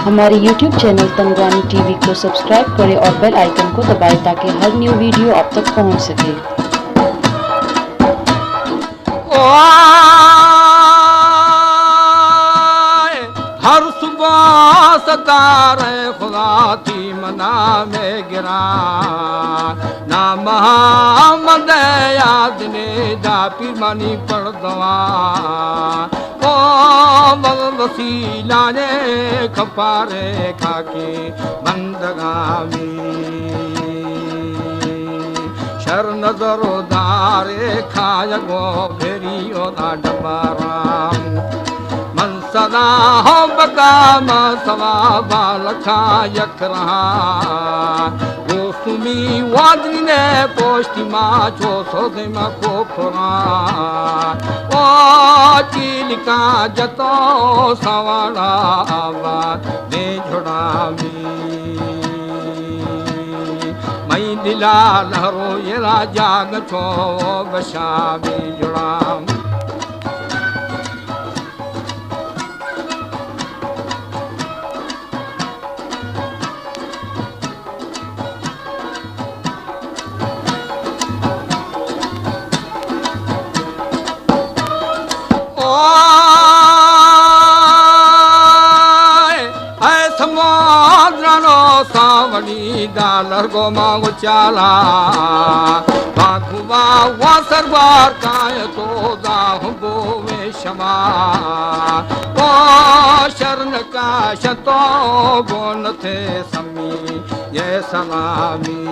हमारे YouTube channel तंगवानी TV को subscribe करें और बेल आइकन को दबाएं ताकि हर न्यू वीडियो आप तक पहुंच सके। हर सुबह सतारे खुदा थी मना में गिरा ना मोहम्मद याद ने दा पीरमानी पढ़ दवा ओ वसीला ने खपारे खाके बंदगामी शर नजरो दारे खायगो फेरियो ना डबाराम मन सदा हो बकाम सवा बालखा यक रहा वो सुमी वादनी ने पोष्टी माँ छो सोदे माँ को खुरा ओ चिलिका जतो सवाला आवाज दे झुड़ामी मई दिला लहरो ये राजाग छो बशा भी जुड़ाम सावनी डालर गो मांगो चाला बाखुबा वासर बार काय तो दाह गो में शमा ओ शरण का शतो गोन थे समी ये सलामी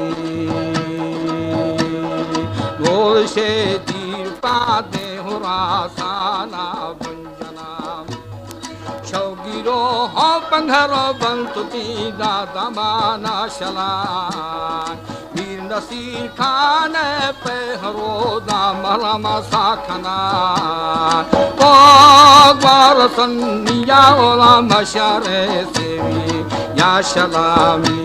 गोल से तीर पादे हो रासाना भंजना शौगिरो हो पंघरो बंतुती दादा माना शलान वीर नसीर खान पे हरो दामला मसाखना ओ ग्वार सन्निया ओला मशारे सेवी या शलामी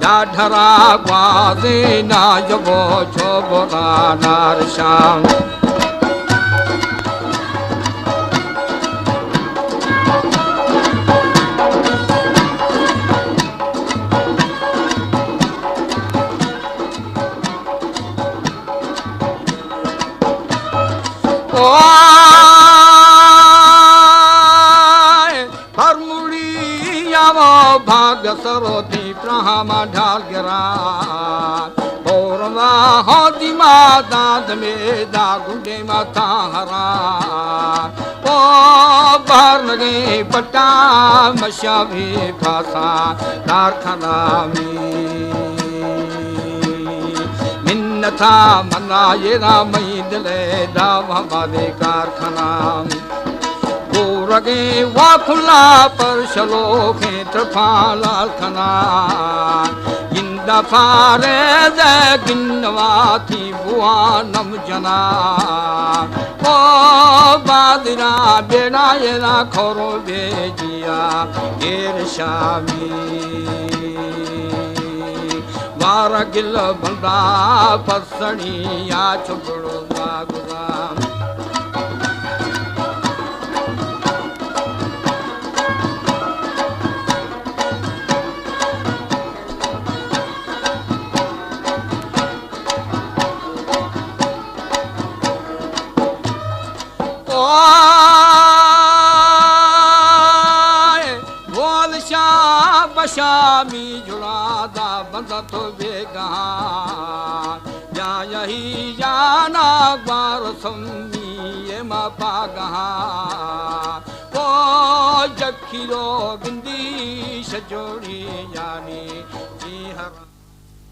डाढरा ग्वादे ना जबो छोबोला नार शाम भाग्य सरोती प्रहामा ढाल गिरा और हो दिमा दाद में दागुंडे माथा हरा ओ बाहर लगे पट्टा मशा भी फासा कारखाना में था मना ये रामई दिले दावा बादे कारखाना रगे वाखुला पर शलो खेत्र फालाल खना गिंदा फारे दे गिनवा थी बुआ नम जना ओ बादरा बेड़ा ये ना खोरो बेजिया गेर शामी वारा गिल बंदा फसणी या छुपड़ो बागुराम शामी जुड़ादा बंदा तो बेगा या यही जाना ग्वार सम्मी ये मा पागा ओ जखिरो बिंदी शजोड़ी यानी जी हर